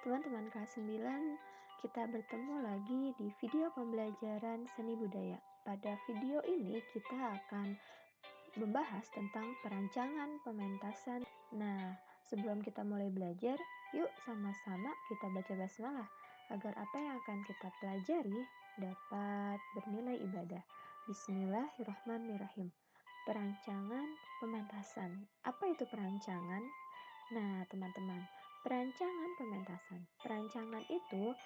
teman-teman kelas 9, kita bertemu lagi di video pembelajaran seni budaya. Pada video ini kita akan membahas tentang perancangan pementasan. Nah, sebelum kita mulai belajar, yuk sama-sama kita baca basmalah agar apa yang akan kita pelajari dapat bernilai ibadah. Bismillahirrahmanirrahim. Perancangan pementasan. Apa itu perancangan? Nah, teman-teman, perancangan pementasan. Perancangan itu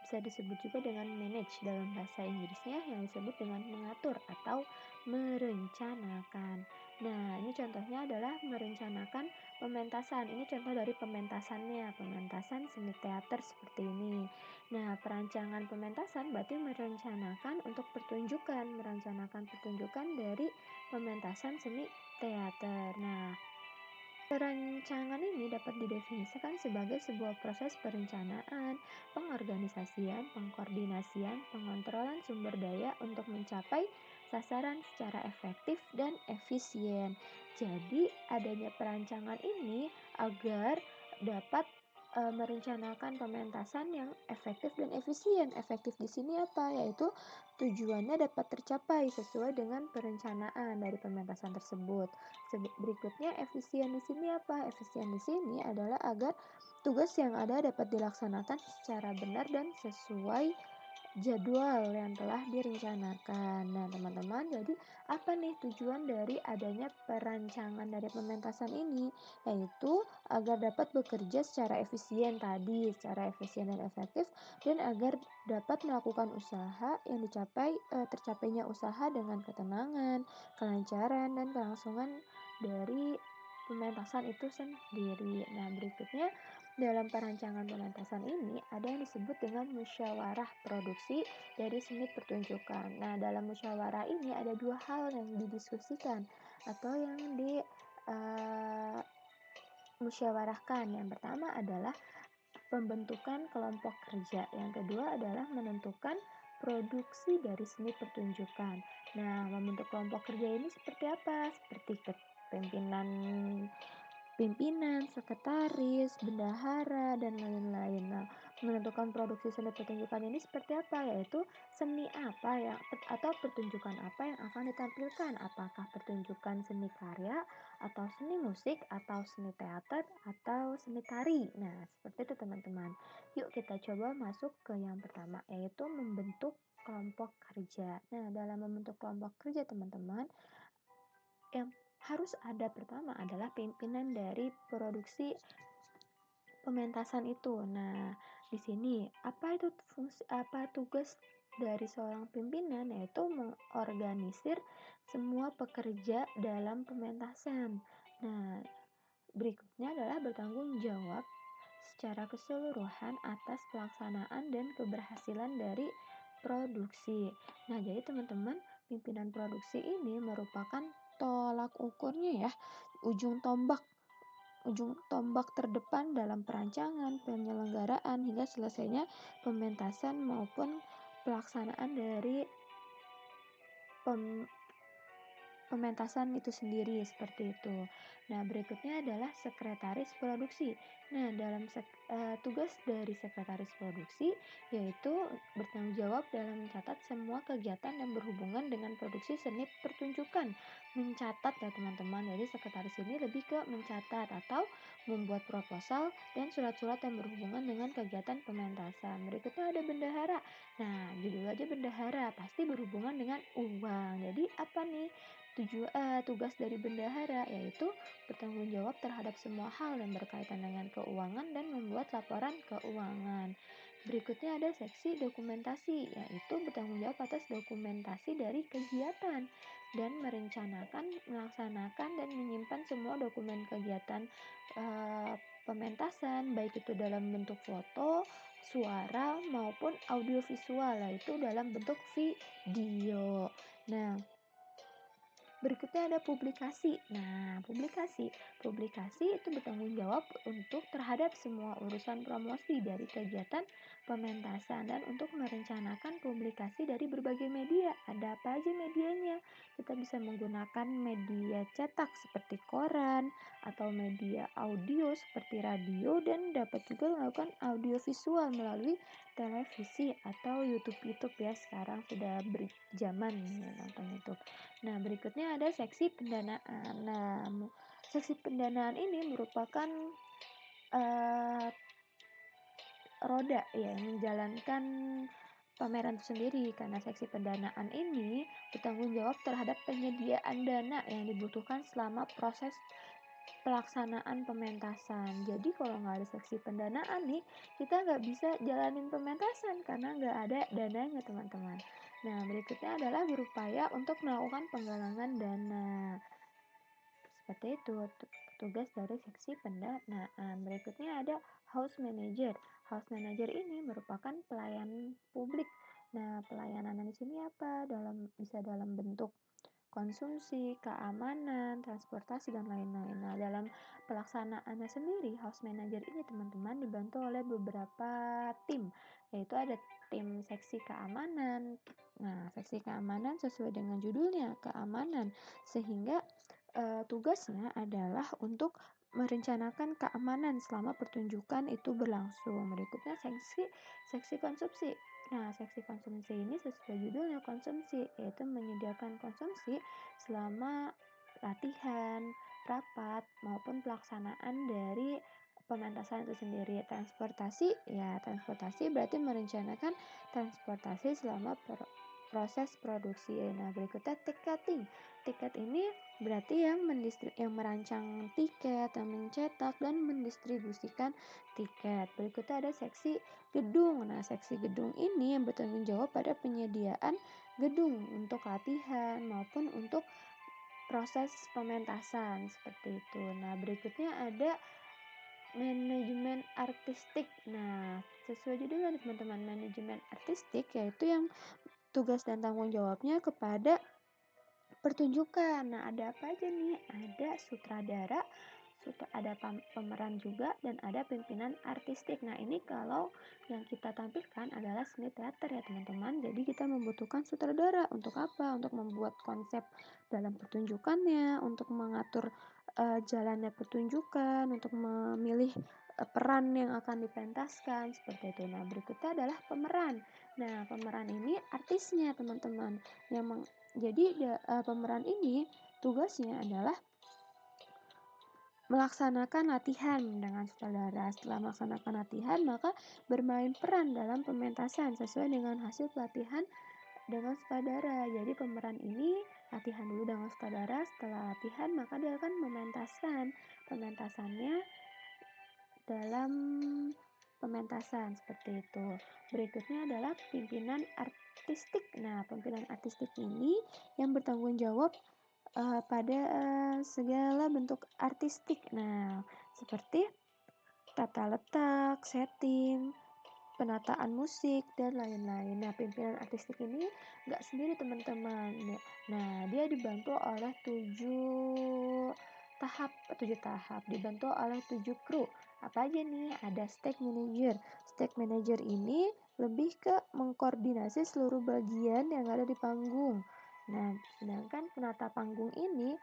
bisa disebut juga dengan manage dalam bahasa Inggrisnya, yang disebut dengan mengatur atau merencanakan. Nah, ini contohnya adalah merencanakan pementasan. Ini contoh dari pementasannya, pementasan seni teater seperti ini. Nah, perancangan pementasan berarti merencanakan untuk pertunjukan, merencanakan pertunjukan dari pementasan seni teater. Nah, perancangan ini dapat didefinisikan sebagai sebuah proses perencanaan, pengorganisasian, pengkoordinasian, pengontrolan sumber daya untuk mencapai sasaran secara efektif dan efisien. Jadi, adanya perancangan ini agar dapat merencanakan pementasan yang efektif dan efisien. Efektif di sini apa? Yaitu tujuannya dapat tercapai sesuai dengan perencanaan dari pementasan tersebut. Berikutnya, efisien di sini apa? Efisien di sini adalah agar tugas yang ada dapat dilaksanakan secara benar dan sesuai jadwal yang telah direncanakan. Nah, teman-teman, jadi apa nih tujuan dari adanya perancangan dari pementasan ini? Yaitu agar dapat bekerja secara efisien tadi, secara efisien dan efektif, dan agar dapat melakukan usaha yang tercapainya usaha dengan ketenangan, kelancaran, dan kelangsungan dari pementasan itu sendiri. Nah, berikutnya dalam perancangan pementasan ini ada yang disebut dengan musyawarah produksi dari seni pertunjukan. Nah, dalam musyawarah ini ada dua hal yang didiskusikan atau yang musyawarahkan. Yang pertama adalah pembentukan kelompok kerja. Yang kedua adalah menentukan produksi dari seni pertunjukan. Nah, membentuk kelompok kerja ini seperti apa? Seperti pimpinan, sekretaris, bendahara, dan lain-lain. Nah, menentukan produksi seni pertunjukan ini seperti apa? Yaitu seni apa atau pertunjukan apa yang akan ditampilkan? Apakah pertunjukan seni karya, atau seni musik, atau seni teater, atau seni tari? Nah, seperti itu teman-teman. Yuk kita coba masuk ke yang pertama, yaitu membentuk kelompok kerja. Nah, dalam membentuk kelompok kerja teman-teman, yang harus ada pertama adalah pimpinan dari produksi pementasan itu. Nah, di sini apa tugas dari seorang pimpinan? Yaitu mengorganisir semua pekerja dalam pementasan. Nah, berikutnya adalah bertanggung jawab secara keseluruhan atas pelaksanaan dan keberhasilan dari produksi. Nah, jadi teman-teman, pimpinan produksi ini merupakan tolak ukurnya ya, ujung tombak terdepan dalam perancangan, penyelenggaraan hingga selesainya pementasan maupun pelaksanaan dari pementasan itu sendiri seperti itu. Nah, berikutnya adalah sekretaris produksi. Nah, dalam tugas dari sekretaris produksi yaitu bertanggung jawab dalam mencatat semua kegiatan yang berhubungan dengan produksi seni pertunjukan. Mencatat ya teman-teman. Jadi sekretaris ini lebih ke mencatat atau membuat proposal dan surat-surat yang berhubungan dengan kegiatan pementasan. Berikutnya ada bendahara. Nah, judul aja bendahara pasti berhubungan dengan uang. Jadi apa nih tugas dari bendahara? Yaitu bertanggung jawab terhadap semua hal yang berkaitan dengan keuangan dan membuat laporan keuangan. Berikutnya ada seksi dokumentasi, yaitu bertanggung jawab atas dokumentasi dari kegiatan dan merencanakan, melaksanakan, dan menyimpan semua dokumen kegiatan pementasan, baik itu dalam bentuk foto, suara, maupun audiovisual, yaitu dalam bentuk video. Nah, berikutnya ada publikasi. Nah, publikasi itu bertanggung jawab untuk terhadap semua urusan promosi dari kegiatan pementasan dan untuk merencanakan aplikasi dari berbagai media. Ada apa aja medianya? Kita bisa menggunakan media cetak seperti koran atau media audio seperti radio, dan dapat juga melakukan audio visual melalui televisi atau YouTube ya, sekarang sudah berjaman nonton YouTube. Nah, berikutnya ada seksi pendanaan. Nah, seksi pendanaan ini merupakan roda ya yang menjalankan pameran itu sendiri, karena seksi pendanaan ini bertanggung jawab terhadap penyediaan dana yang dibutuhkan selama proses pelaksanaan pementasan. Jadi kalau nggak ada seksi pendanaan nih, kita nggak bisa jalanin pementasan karena nggak ada dananya, teman-teman. Nah, berikutnya adalah berupaya untuk melakukan penggalangan dana. Seperti itu tugas dari seksi pendanaan. Berikutnya ada house manager. House manager ini merupakan pelayan publik. Nah, pelayanan di sini apa? Bisa dalam bentuk konsumsi, keamanan, transportasi, dan lain-lain. Nah, dalam pelaksanaannya sendiri, house manager ini teman-teman dibantu oleh beberapa tim, yaitu ada tim seksi keamanan. Nah, seksi keamanan sesuai dengan judulnya, keamanan, sehingga tugasnya adalah untuk merencanakan keamanan selama pertunjukan itu berlangsung. Berikutnya seksi konsumsi. Nah, seksi konsumsi ini sesuai judulnya konsumsi, yaitu menyediakan konsumsi selama latihan, rapat, maupun pelaksanaan dari pementasan itu sendiri. Transportasi berarti merencanakan transportasi selama proses produksi. Nah, berikutnya ticketing. Tiket ini berarti yang merancang tiket, yang mencetak dan mendistribusikan tiket. Berikutnya ada seksi gedung. Nah, seksi gedung ini yang bertanggung jawab pada penyediaan gedung untuk latihan maupun untuk proses pementasan seperti itu. Nah, berikutnya ada manajemen artistik. Nah, sesuai judulnya teman-teman, manajemen artistik yaitu yang tugas dan tanggung jawabnya kepada pertunjukan. Nah, ada apa aja nih? Ada sutradara, ada pemeran juga, dan ada pimpinan artistik. Nah, ini kalau yang kita tampilkan adalah seni teater ya teman-teman. Jadi kita membutuhkan sutradara untuk apa? Untuk membuat konsep dalam pertunjukannya, untuk mengatur jalannya pertunjukan, untuk memilih peran yang akan dipentaskan seperti itu. Nah, berikutnya adalah pemeran. Nah, pemeran ini artisnya teman-teman. Jadi pemeran ini tugasnya adalah melaksanakan latihan dengan sutradara. Setelah melaksanakan latihan, maka bermain peran dalam pementasan sesuai dengan hasil pelatihan dengan sutradara. Jadi pemeran ini latihan dulu dengan sutradara. Setelah latihan, maka dia akan mementaskan pementasannya dalam pementasan seperti itu. Berikutnya adalah pimpinan artistik. Nah, pimpinan artistik ini yang bertanggung jawab pada segala bentuk artistik. Nah, seperti tata letak, setting, penataan musik, dan lain-lain. Nah, pimpinan artistik ini nggak sendiri teman-teman. Nah, dia dibantu oleh 7 tahap, dibantu oleh 7 kru. Apa aja nih? Ada stage manager. Stage manager ini lebih ke mengkoordinasi seluruh bagian yang ada di panggung. Nah, sedangkan penata panggung ini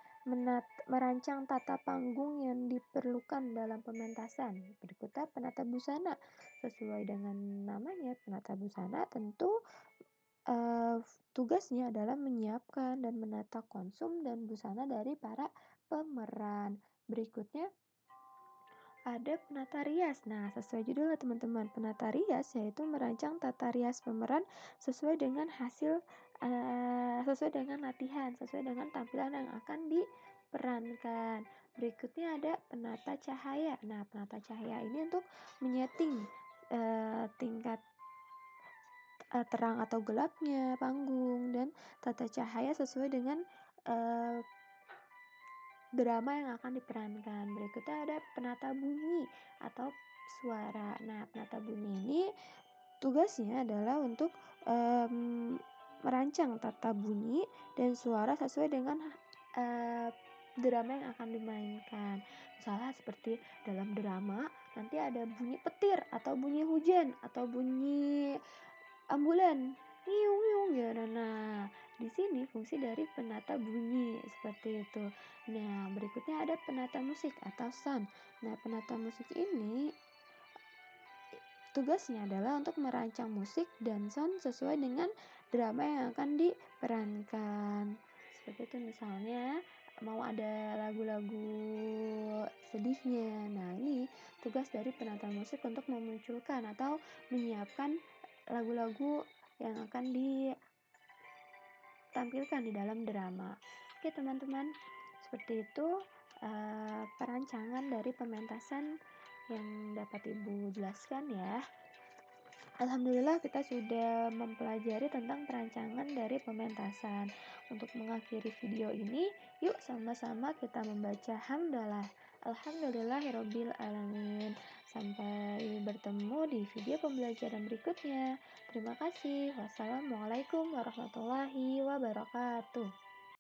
merancang tata panggung yang diperlukan dalam pementasan. Berikutnya penata busana. Sesuai dengan namanya, penata busana tentu tugasnya adalah menyiapkan dan menata konsum dan busana dari para pemeran. Berikutnya ada penata rias. Nah, sesuai judulnya teman-teman, penata rias yaitu merancang tata rias pemeran sesuai dengan sesuai dengan latihan, sesuai dengan tampilan yang akan diperankan. Berikutnya ada penata cahaya. Nah, penata cahaya ini untuk menyeting tingkat terang atau gelapnya panggung dan tata cahaya sesuai dengan drama yang akan diperankan. Berikutnya ada penata bunyi atau suara. Nah, penata bunyi ini tugasnya adalah untuk merancang tata bunyi dan suara sesuai dengan drama yang akan dimainkan. Misalnya seperti dalam drama nanti ada bunyi petir atau bunyi hujan atau bunyi ambulan. "Nyung nyung," gitu. Nah, di sini fungsi dari penata bunyi seperti itu. Nah, berikutnya ada penata musik atau sound. Nah, penata musik ini tugasnya adalah untuk merancang musik dan sound sesuai dengan drama yang akan diperankan. Seperti itu misalnya mau ada lagu-lagu sedihnya. Nah, ini tugas dari penata musik untuk memunculkan atau menyiapkan lagu-lagu yang akan ditampilkan di dalam drama. Oke, teman-teman, seperti itu perancangan dari pementasan yang dapat Ibu jelaskan ya. Alhamdulillah kita sudah mempelajari tentang perancangan dari pementasan. Untuk mengakhiri video ini, yuk sama-sama kita membaca hamdalah. Alhamdulillahirabbil alamin. Sampai bertemu di video pembelajaran berikutnya. Terima kasih. Wassalamualaikum warahmatullahi wabarakatuh.